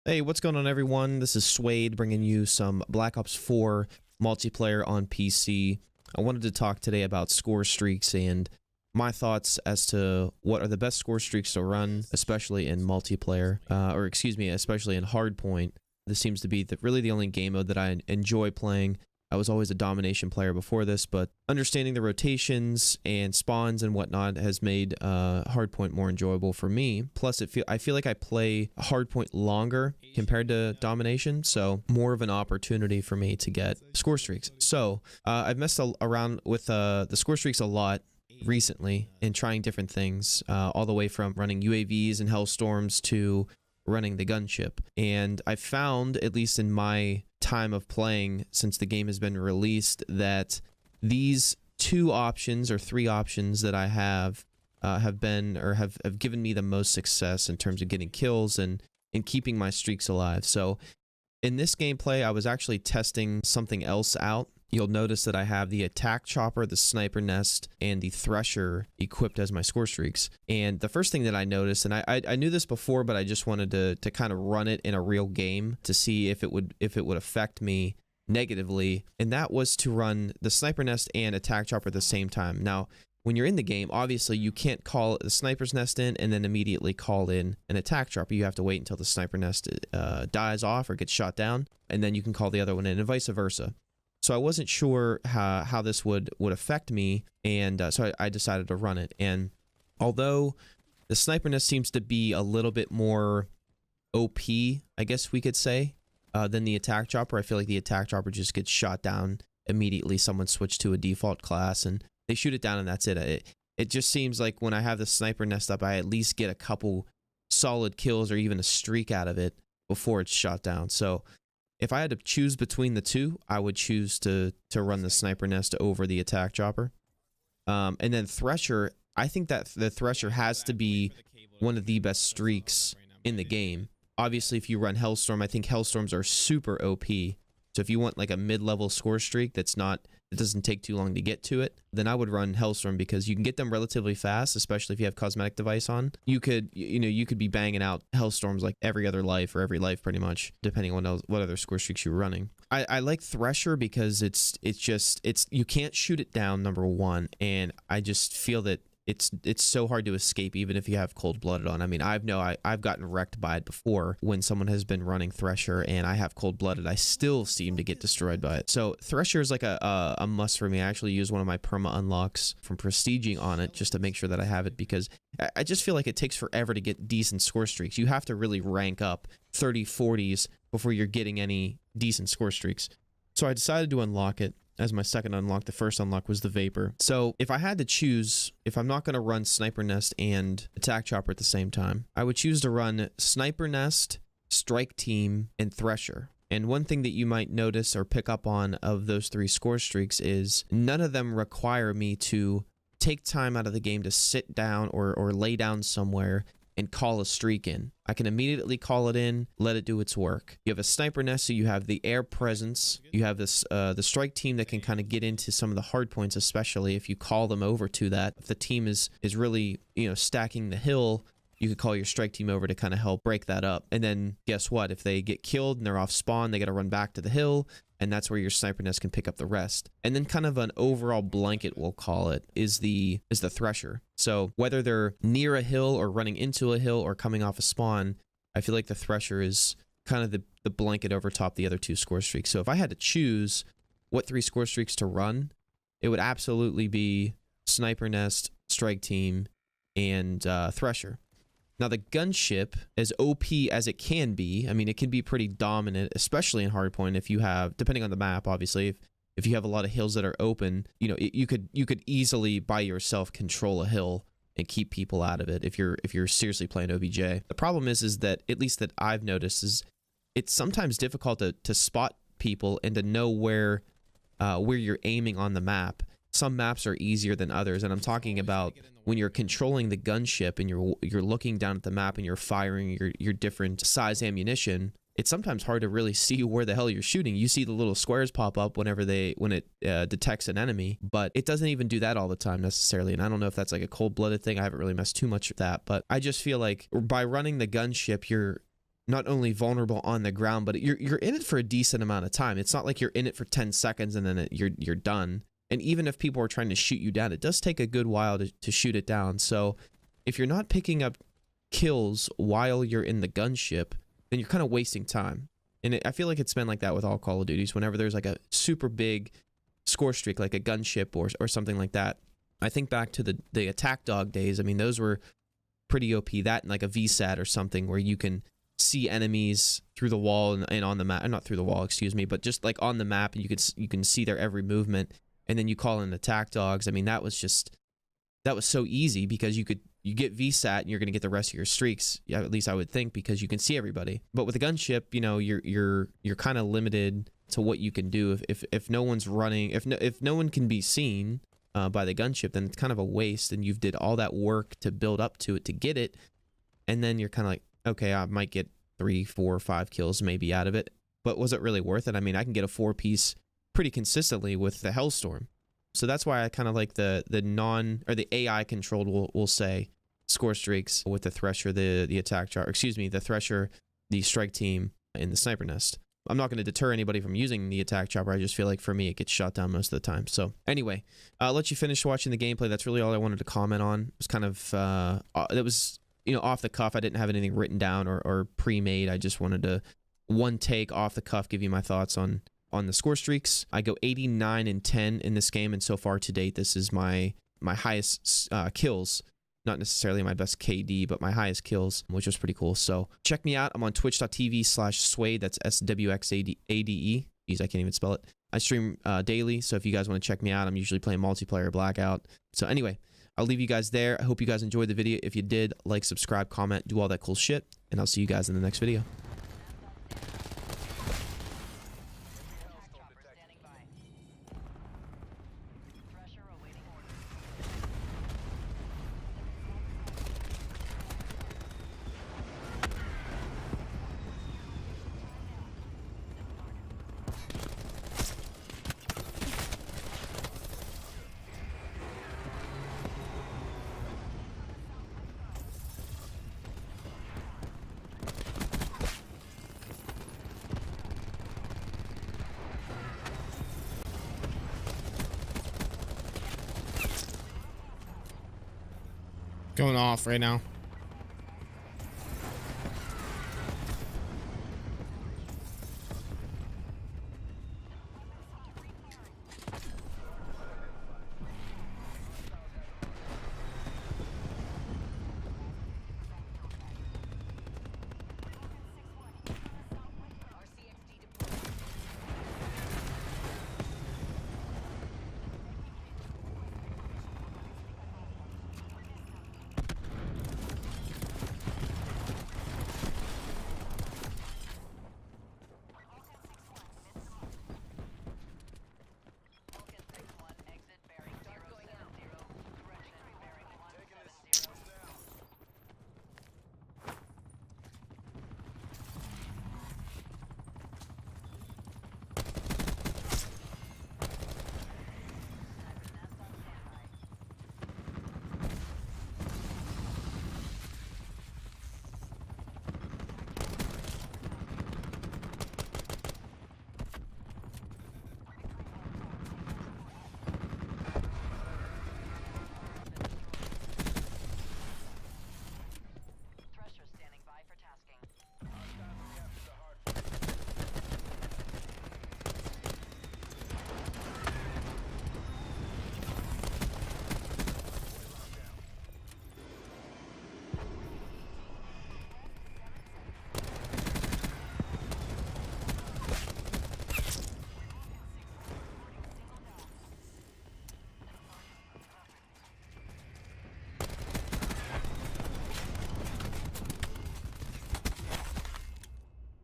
Hey, what's going on, everyone? This is Suede bringing you some Black Ops 4 multiplayer on PC. I wanted to talk today about score streaks and my thoughts as to what are the best score streaks to run, especially in multiplayer, especially in hardpoint. This seems to be really the only game mode that I enjoy playing. I was always a domination player before this, but understanding the rotations and spawns and whatnot has made hardpoint more enjoyable for me. Plus, I feel like I play hardpoint longer compared to domination, so more of an opportunity for me to get score streaks. So I've messed around with the score streaks a lot recently and trying different things, all the way from running UAVs and Hellstorms to running the gunship. And I found, at least in my time of playing since the game has been released, that these two options or three options that I have given me the most success in terms of getting kills and keeping my streaks alive. So in this gameplay, I was actually testing something else out. You'll notice that I have the attack chopper, the sniper nest, and the thresher equipped as my score streaks. And the first thing that I noticed, and I knew this before, but I just wanted to kind of run it in a real game to see if it would affect me negatively, and that was to run the sniper nest and attack chopper at the same time. Now, when you're in the game, obviously you can't call the sniper's nest in and then immediately call in an attack chopper. You have to wait until the sniper nest dies off or gets shot down, and then you can call the other one in, and vice versa. So I wasn't sure how this would affect me, and so I decided to run it. And although the sniper nest seems to be a little bit more OP, I guess we could say, than the attack chopper, I feel like the attack chopper just gets shot down immediately. Someone switched to a default class and they shoot it down, and that's it. It just seems like when I have the sniper nest up, I at least get a couple solid kills or even a streak out of it before it's shot down. So if I had to choose between the two, I would choose to run the sniper nest over the attack chopper. And then Thresher, I think that the Thresher has to be one of the best streaks in the game. Obviously, if you run Hellstorm, I think Hellstorms are super OP. So if you want like a mid-level score streak it doesn't take too long to get to it, then I would run Hellstorm, because you can get them relatively fast, especially if you have cosmetic device on. You could be banging out Hellstorms like every other life or every life pretty much, depending on what other score streaks you're running. I like Thresher because it's you can't shoot it down, number one, and I just feel that it's so hard to escape even if you have cold-blooded on. I mean, I've gotten wrecked by it before when someone has been running Thresher and I have cold-blooded. I still seem to get destroyed by it. So Thresher is like a must for me. I actually use one of my perma unlocks from prestiging on it just to make sure that I have it, because I just feel like it takes forever to get decent score streaks. You have to really rank up 30, 40s before you're getting any decent score streaks. So I decided to unlock it as my second unlock. The first unlock was the Vapor. So if I had to choose, if I'm not going to run Sniper Nest and Attack Chopper at the same time, I would choose to run Sniper Nest, Strike Team, and Thresher. And one thing that you might notice or pick up on of those three score streaks is none of them require me to take time out of the game to sit down or lay down somewhere and call a streak in. I can immediately call it in, let it do its work. You have a sniper nest, so you have the air presence. You have this the strike team that can kind of get into some of the hard points, especially if you call them over to that. If the team is really, stacking the hill, you could call your strike team over to kind of help break that up. And then guess what? If they get killed and they're off spawn, they got to run back to the hill, and that's where your sniper nest can pick up the rest. And then kind of an overall blanket, we'll call it, is the Thresher. So whether they're near a hill or running into a hill or coming off a spawn, I feel like the Thresher is kind of the blanket over top the other two score streaks. So if I had to choose what three score streaks to run, it would absolutely be Sniper Nest, Strike Team, and Thresher. Now, the gunship, as OP as it can be, I mean, it can be pretty dominant, especially in hardpoint if you have, depending on the map, obviously, if you have a lot of hills that are open, you could easily by yourself control a hill and keep people out of it if you're seriously playing OBJ. The problem is that, at least that I've noticed, is it's sometimes difficult to spot people and to know where you're aiming on the map. Some maps are easier than others, and I'm talking about when you're controlling the gunship and you're looking down at the map and you're firing your different size ammunition. It's sometimes hard to really see where the hell you're shooting. You see the little squares pop up when it detects an enemy, but it doesn't even do that all the time necessarily. And I don't know if that's like a cold-blooded thing. I haven't really messed too much with that, but I just feel like by running the gunship, not only vulnerable on the ground, but you're in it for a decent amount of time. It's not like you're in it for 10 seconds and then you're done. And even if people are trying to shoot you down, it does take a good while to shoot it down. So if you're not picking up kills while you're in the gunship, then you're kind of wasting time. And I feel like it's been like that with all Call of Duties. Whenever there's like a super big score streak, like a gunship or something like that. I think back to the attack dog days. I mean, those were pretty OP. That and like a VSAT or something where you can see enemies through the wall and on the map, not through the wall, excuse me, but just like on the map, and you can see their every movement. And then you call in attack dogs. I mean, that was so easy because you get VSAT and you're going to get the rest of your streaks. Yeah, at least I would think, because you can see everybody. But with a gunship, you know, you're kind of limited to what you can do. If no one's running, if no one can be seen by the gunship, then it's kind of a waste. And you've did all that work to build up to it to get it, and then you're kind of like, okay, I might get 3, 4, 5 kills maybe out of it, but was it really worth it? I mean, I can get a 4-piece pretty consistently with the Hellstorm. So that's why I kind of like the AI controlled, we'll say, score streaks with the Thresher, the attack chart, excuse me, the Thresher, the strike team, and the sniper nest. I'm not going to deter anybody from using the attack chopper. I just feel like for me, it gets shot down most of the time. So anyway, I'll let you finish watching the gameplay. That's really all I wanted to comment on. It was kind of, it was, you know, off the cuff. I didn't have anything written down or pre-made. I just wanted to one take off the cuff, give you my thoughts on the score streaks. I go 89-10 in this game, and so far to date, this is my highest kills. Not necessarily my best KD, but my highest kills, which was pretty cool. So check me out. I'm on twitch.tv/swade. That's SWXADE. Jeez, I can't even spell it. I stream daily, so if you guys want to check me out, I'm usually playing multiplayer Blackout. So anyway, I'll leave you guys there. I hope you guys enjoyed the video. If you did, like, subscribe, comment, do all that cool shit, and I'll see you guys in the next video. Going off right now.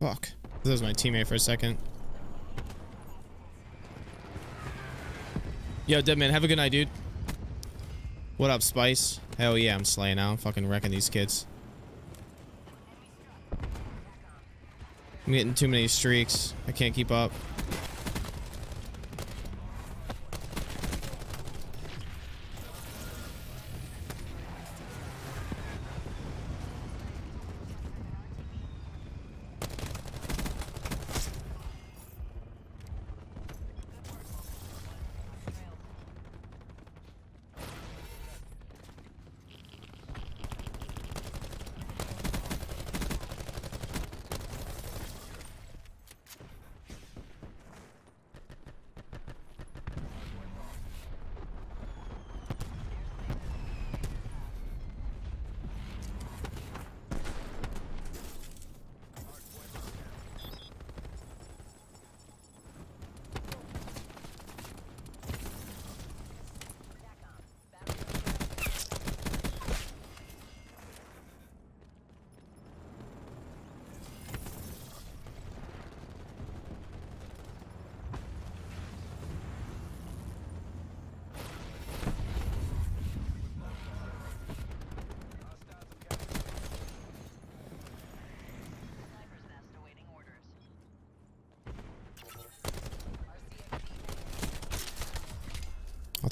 Fuck. That was my teammate for a second. Yo, Deadman, have a good night, dude. What up, Spice? Hell yeah, I'm slaying now. I'm fucking wrecking these kids. I'm getting too many streaks. I can't keep up.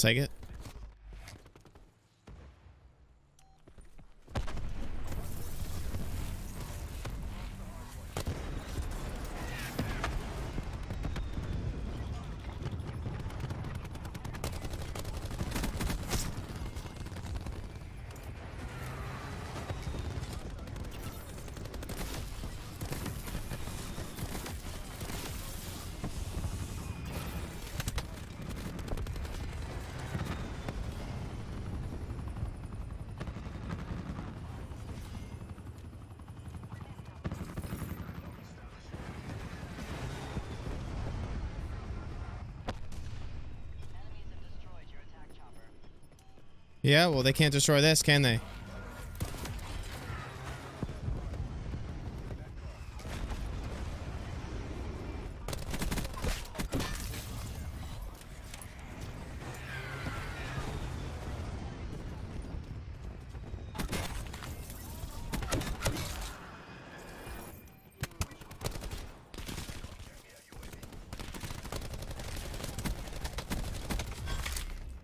take it. Yeah, well, they can't destroy this, can they?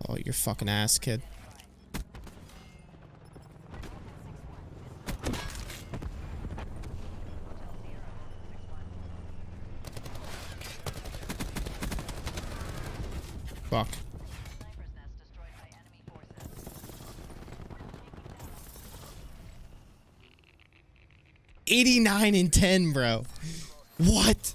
Oh, you're fucking ass, kid. Fuck. 89 and 10, bro. What?